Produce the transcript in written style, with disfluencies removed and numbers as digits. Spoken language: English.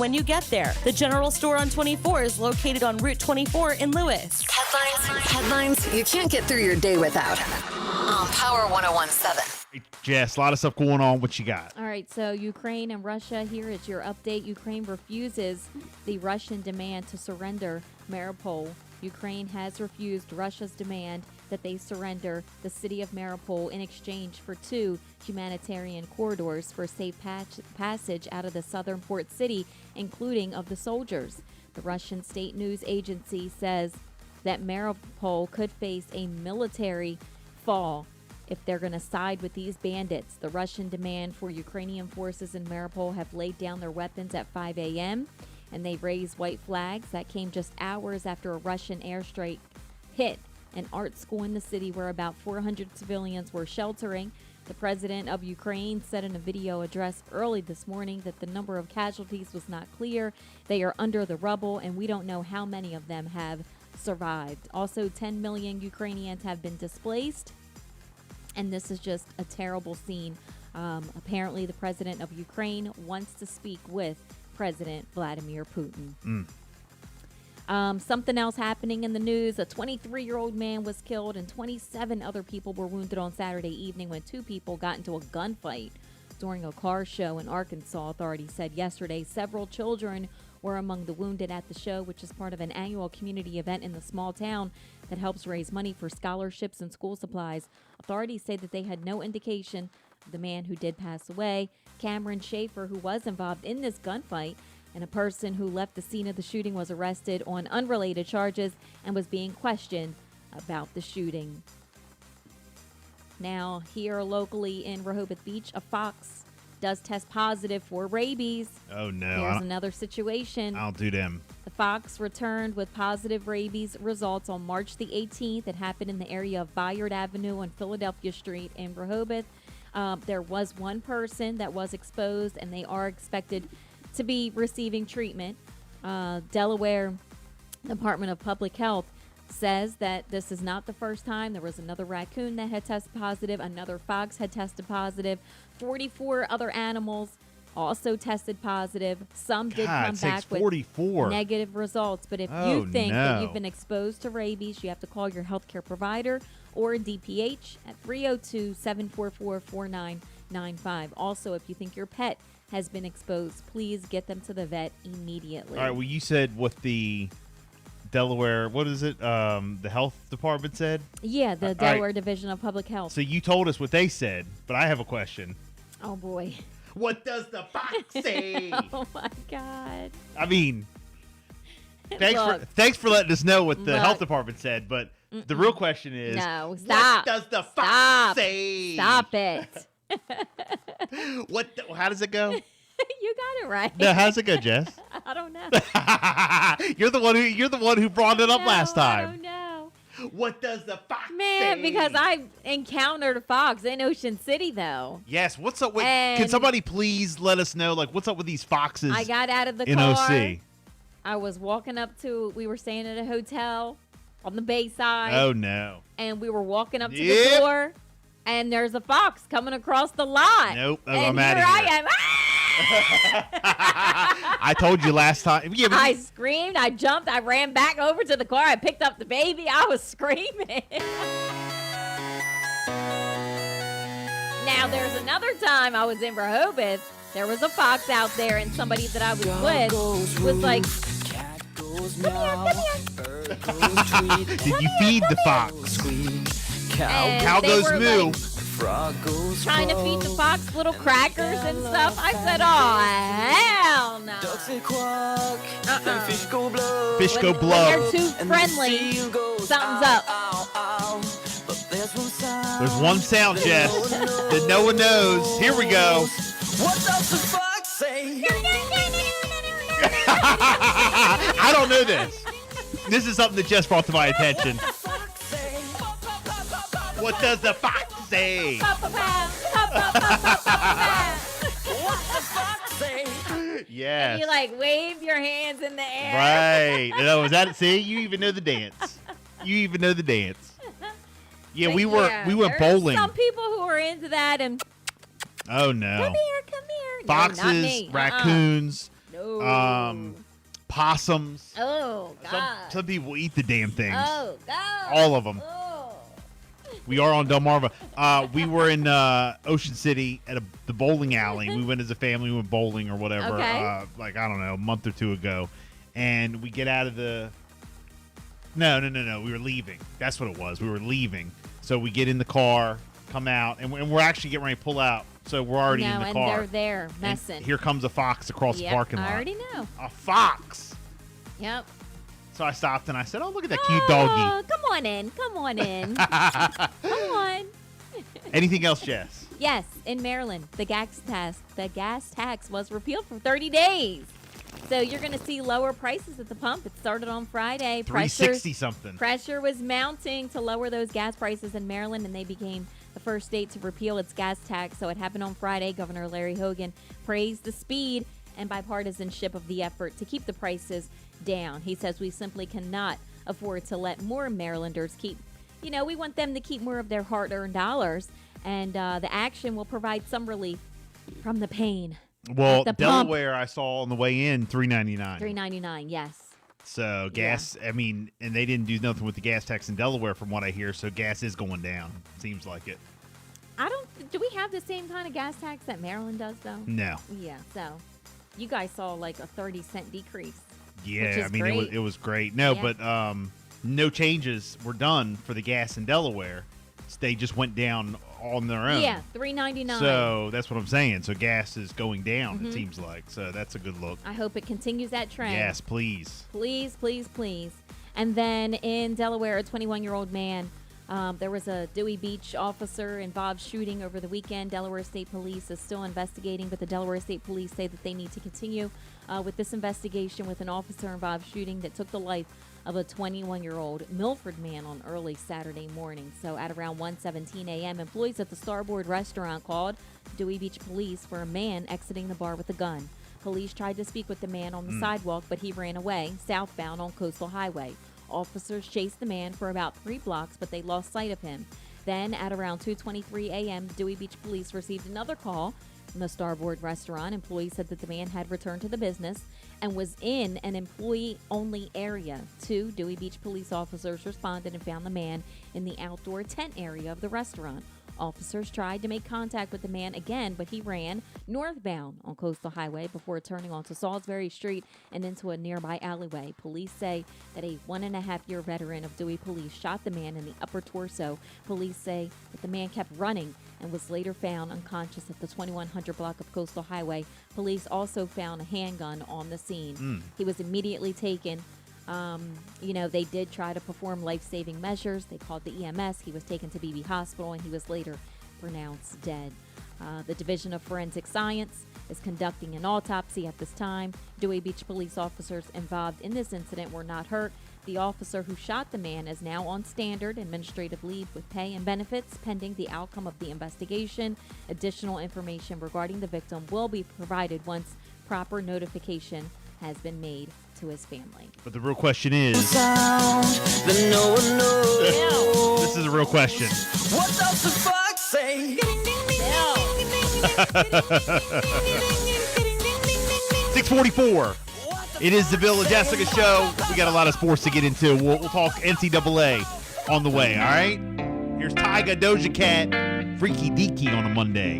when you get there. The General Store on 24 is located on Route 24 in Lewis. Headlines you can't get through your day without. On Power 101.7. Jess, a lot of stuff going on. What you got? All right, so Ukraine and Russia, here is your update. Ukraine refuses the Russian demand to surrender Mariupol. Ukraine has refused Russia's demand that they surrender the city of Mariupol in exchange for 2 humanitarian corridors for safe passage out of the southern port city, including of the soldiers. The Russian state news agency says that Mariupol could face a military fall if they're going to side with these bandits. The Russian demand for Ukrainian forces in Mariupol have laid down their weapons at 5 a.m., and they raised white flags. That came just hours after a Russian airstrike hit an art school in the city where about 400 civilians were sheltering. The president of Ukraine said in a video address early this morning that the number of casualties was not clear. They are under the rubble, and we don't know how many of them have survived. Also, 10 million Ukrainians have been displaced, and this is just a terrible scene. Apparently, the president of Ukraine wants to speak with President Vladimir Putin. Something else happening in the news. A 23-year-old man was killed and 27 other people were wounded on Saturday evening when 2 people got into a gunfight during a car show in Arkansas, authorities said yesterday. Several children were among the wounded at the show, which is part of an annual community event in the small town that helps raise money for scholarships and school supplies. Authorities say that they had no indication of the man who did pass away. Cameron Schaefer, who was involved in this gunfight, and a person who left the scene of the shooting, was arrested on unrelated charges and was being questioned about the shooting. Now, here locally in Rehoboth Beach, a fox does test positive for rabies. Oh, no. Here's another situation. I'll do them. The fox returned with positive rabies results on March the 18th. It happened in the area of Bayard Avenue on Philadelphia Street in Rehoboth. There was one person that was exposed, and they are expected to be receiving treatment. Delaware Department of Public Health says that this is not the first time. There was another raccoon that had tested positive. Another fox had tested positive. 44 other animals also tested positive. Some did come back with negative results. But if you think that you've been exposed to rabies, you have to call your healthcare provider or DPH at 302-744-4995. Also, if you think your pet has been exposed, please get them to the vet immediately. All right, well, you said what the Delaware, what is it? The health department said? Yeah, the Delaware Division of Public Health. So you told us what they said, but I have a question. Oh, boy. What does the fox say? Oh, my God. I mean, thanks for letting us know what the health department said, but the real question is, no, stop. What does the fox say? Stop it. How does it go? You got it right. No, how's it go, Jess? I don't know. You're the one who brought it up last time. I don't know. What does the fox say? Man, because I encountered a fox in Ocean City, though. Yes. What's up with? Can somebody please let us know, like, what's up with these foxes? I got out of the car. In OC. I was walking up to. We were staying at a hotel on the Bayside. Oh no. And we were walking up to the door, and there's a fox coming across the lot. Nope. Oh, and I'm out of here here. I am. I told you last time. Yeah, I screamed. I jumped. I ran back over to the car. I picked up the baby. I was screaming. Now, there's another time I was in Rehoboth. There was a fox out there, and somebody that I was with was like, come here. Did you feed the fox? Cow goes moo. Like, trying to feed the fox little crackers and stuff. I said, oh, hell no. Fish go blow. When they're too friendly, something's up. There's one sound, Jess, that no one knows. Here we go. What does the fox say? I don't know this. This is something that Jess brought to my attention. What does the fox say? What the fox say? Yes. And you like wave your hands in the air. Right. No, is that? See, you even know the dance. Yeah, But we went bowling. Some people who are into that and Oh no. come here. Foxes, No, not me. raccoons, Oh. Possums. Oh, God. Some people eat the damn things. Oh, God. All of them. Oh. We are on Delmarva. We were in Ocean City at the bowling alley. We went as a family, we went bowling or whatever, Okay. like, I don't know, a month or two ago. And we get out of the... No. We were leaving. That's what it was. We were leaving. So we get in the car, come out, and we're actually getting ready to pull out. So we're already in the and car. they're there And messing. here comes a fox across the parking lot. I already know. A fox. Yep. So I stopped and I said, "Oh, look at that cute doggy." Oh, come on in. Come on in. Come on. Anything else, Jess? Yes, in Maryland, the gas tax was repealed for 30 days. So you're going to see lower prices at the pump. It started on Friday. $3.60 something. Pressure was mounting to lower those gas prices in Maryland, and they became the first state to repeal its gas tax. So it happened on Friday. Governor Larry Hogan praised the speed and bipartisanship of the effort to keep the prices down. He says we simply cannot afford to let more Marylanders keep, we want them to keep more of their hard-earned dollars, and the action will provide some relief from the pain. Well, the Delaware, I saw on the way in, $3.99. $3.99, yes. So gas, I mean, and they didn't do nothing with the gas tax in Delaware from what I hear, so gas is going down. Seems like it. Do we have the same kind of gas tax that Maryland does, though? No. Yeah, so you guys saw like a 30-cent decrease. Yeah, I mean, great. it was great. No, Yeah. but no changes were done for the gas in Delaware. They just went down on their own. Yeah, $3.99. So that's what I'm saying. So gas is going down, Mm-hmm. it seems like. So that's a good look. I hope it continues that trend. Yes, please. Please, please, please. And then in Delaware, a 21-year-old man, there was a Dewey Beach officer involved shooting over the weekend. Delaware State Police is still investigating, but the Delaware State Police say that they need to continue with this investigation with an officer-involved shooting that took the life of a 21-year-old Milford man on early Saturday morning. So at around 1:17 a.m., employees at the Starboard restaurant called Dewey Beach Police for a man exiting the bar with a gun. Police tried to speak with the man on the sidewalk, but he ran away, southbound on Coastal Highway. Officers chased the man for about 3 blocks, but they lost sight of him. Then, at around 2:23 a.m., Dewey Beach Police received another call from the Starboard restaurant. Employees said that the man had returned to the business and was in an employee-only area. 2 Dewey Beach police officers responded and found the man in the outdoor tent area of the restaurant. Officers tried to make contact with the man again, but he ran northbound on Coastal Highway before turning onto Salisbury Street and into a nearby alleyway. Police say that a 1.5-year veteran of Dewey Police shot the man in the upper torso. Police say that the man kept running and was later found unconscious at the 2100 block of Coastal Highway. Police also found a handgun on the scene. He was immediately taken. They did try to perform life-saving measures. They called the EMS. He was taken to BB Hospital, and he was later pronounced dead. The Division of Forensic Science is conducting an autopsy at this time. Dewey Beach police officers involved in this incident were not hurt. The officer who shot the man is now on standard administrative leave with pay and benefits pending the outcome of the investigation. Additional information regarding the victim will be provided once proper notification has been made to his family. But the real question is, Sound that no one knows. this is a real question. What does the fox say? 6:44. It is the Bill and Jessica show. We got a lot of sports to get into. We'll talk NCAA on the way, all right? Here's Tyga, Doja Cat, Freaky Deaky on a Monday.